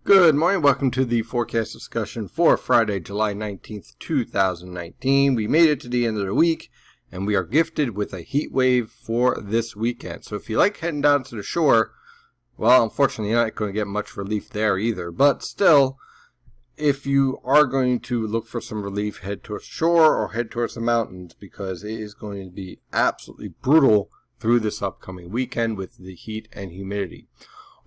Good morning. Welcome to the forecast discussion for Friday, July 19th, 2019. We made it to the end of the week, and we are gifted with a heat wave for this weekend. So if you like heading down to the shore, well, unfortunately, you're not going to get much relief there either. But still, if you are going to look for some relief, head towards shore or head towards the mountains, because it is going to be absolutely brutal through this upcoming weekend with the heat and humidity.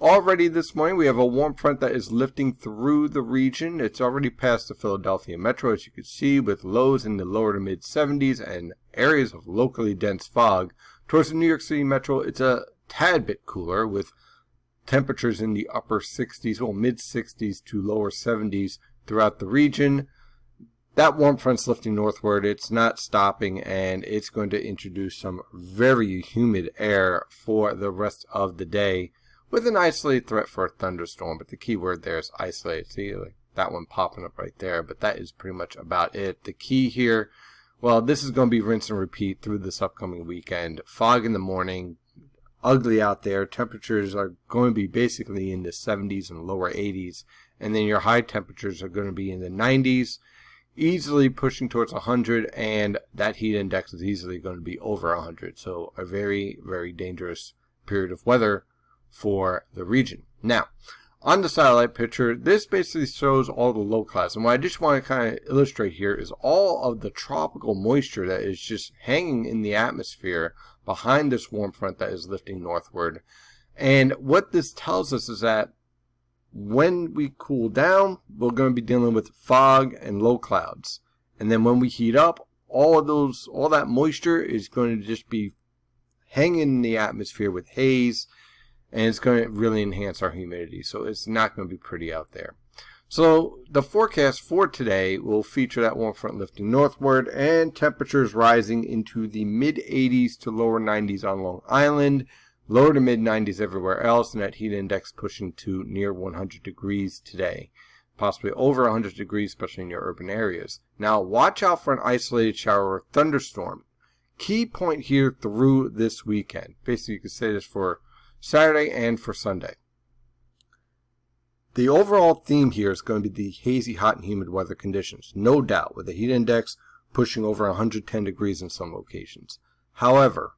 Already this morning, we have a warm front that is lifting through the region. It's already past the Philadelphia metro, as you can see, with lows in the lower to mid 70s and areas of locally dense fog. Towards the New York City metro, it's a tad bit cooler with temperatures in the upper 60s, well, mid 60s to lower 70s throughout the region. That warm front's lifting northward. It's not stopping, and it's going to introduce some very humid air for the rest of the day, with an isolated threat for a thunderstorm. But the key word there is isolated. See, like that one popping up right there. But that is pretty much about it. The key here, well, this is going to be rinse and repeat through this upcoming weekend. Fog in the morning, ugly out there. Temperatures are going to be basically in the 70s and lower 80s. And then your high temperatures are going to be in the 90s, easily pushing towards 100. And that heat index is easily going to be over 100. So a very, very dangerous period of weather for the region. Now, on the satellite picture, this basically shows all the low clouds. And what I just want to kind of illustrate here is all of the tropical moisture that is just hanging in the atmosphere behind this warm front that is lifting northward. And what this tells us is that when we cool down, we're going to be dealing with fog and low clouds. And then when we heat up, all that moisture is going to just be hanging in the atmosphere with haze, and it's going to really enhance our humidity. So it's not going to be pretty out there. So the forecast for today will feature that warm front lifting northward and temperatures rising into the mid 80s to lower 90s on Long Island, lower to mid 90s everywhere else, and that heat index pushing to near 100 degrees today, possibly over 100 degrees, especially in your urban areas. Now watch out for an isolated shower or thunderstorm. Key point here through this weekend. Basically, you could say this for Saturday and for Sunday. The overall theme here is going to be the hazy, hot, and humid weather conditions, no doubt, with the heat index pushing over 110 degrees in some locations. However,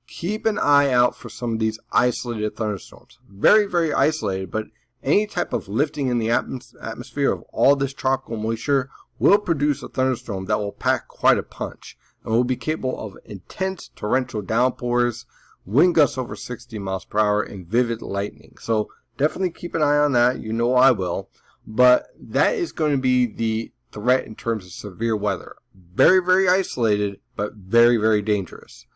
keep an eye out for some of these isolated thunderstorms. Very, very isolated, but any type of lifting in the atmosphere of all this tropical moisture will produce a thunderstorm that will pack quite a punch and will be capable of intense torrential downpours, wind gusts over 60 miles per hour, and vivid lightning. So definitely keep an eye on that. You know I will. But that is going to be the threat in terms of severe weather. Very, very isolated, but very, very dangerous.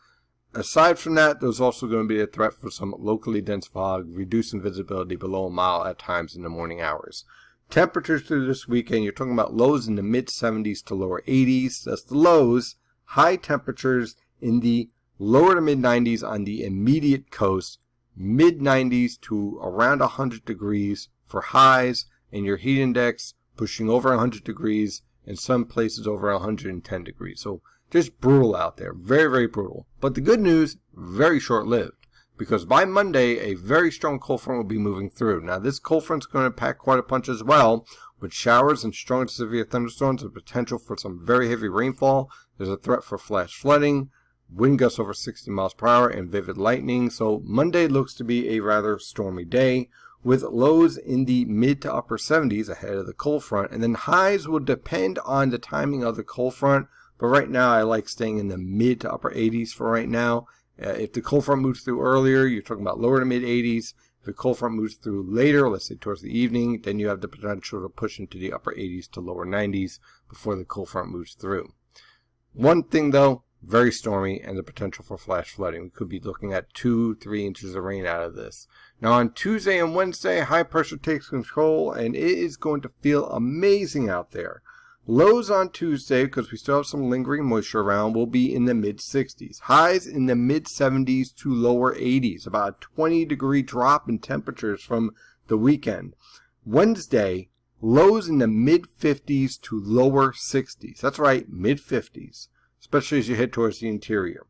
Aside from that, there's also going to be a threat for some locally dense fog, reducing visibility below a mile at times in the morning hours. Temperatures through this weekend, you're talking about lows in the mid 70s to lower 80s. That's the lows. High temperatures in the lower to mid 90s on the immediate coast, mid 90s to around 100 degrees for highs, and your heat index pushing over 100 degrees, in some places over 110 degrees. So just brutal out there, very, very brutal. But the good news, very short-lived, because by Monday, a very strong cold front will be moving through. Now, this cold front's going to pack quite a punch as well, with showers and strong to severe thunderstorms and potential for some very heavy rainfall. There's a threat for flash flooding, wind gusts over 60 miles per hour, and vivid lightning. So Monday looks to be a rather stormy day, with lows in the mid to upper 70s ahead of the cold front. And then highs will depend on the timing of the cold front. But right now, I like staying in the mid to upper 80s for right now. If the cold front moves through earlier, you're talking about lower to mid 80s. If the cold front moves through later, let's say towards the evening, then you have the potential to push into the upper 80s to lower 90s before the cold front moves through. One thing though, very stormy, and the potential for flash flooding. We could be looking at 2-3 inches of rain out of this. Now on Tuesday and Wednesday, high pressure takes control, and it is going to feel amazing out there. Lows on Tuesday, because we still have some lingering moisture around, will be in the mid 60s. Highs in the mid 70s to lower 80s. About a 20-degree drop in temperatures from the weekend. Wednesday, lows in the mid 50s to lower 60s. That's right, mid 50s. Especially as you head towards the interior.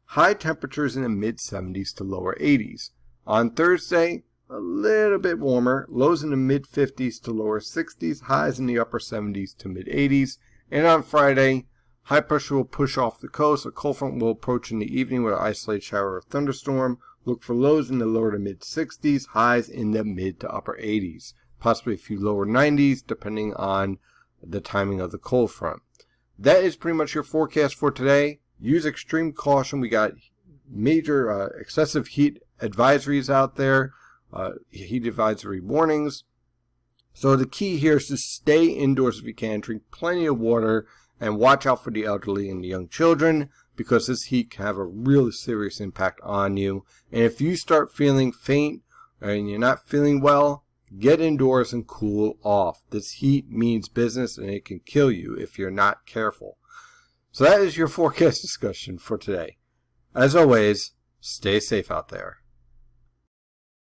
High temperatures in the mid 70s to lower 80s. On Thursday, a little bit warmer. Lows in the mid-50s to lower 60s. Highs in the upper 70s to mid-80s. And on Friday, high pressure will push off the coast. A cold front will approach in the evening with an isolated shower or thunderstorm. Look for lows in the lower to mid-60s. Highs in the mid to upper 80s. Possibly a few lower 90s depending on the timing of the cold front. That is pretty much your forecast for today. Use extreme caution. We got major excessive heat advisories out there, heat advisory warnings. So the key here is to stay indoors if you can, drink plenty of water, and watch out for the elderly and the young children, because this heat can have a really serious impact on you. And if you start feeling faint and you're not feeling well, get indoors and cool off. This heat means business, and it can kill you if you're not careful. So that is your forecast discussion for today. As always, stay safe out there.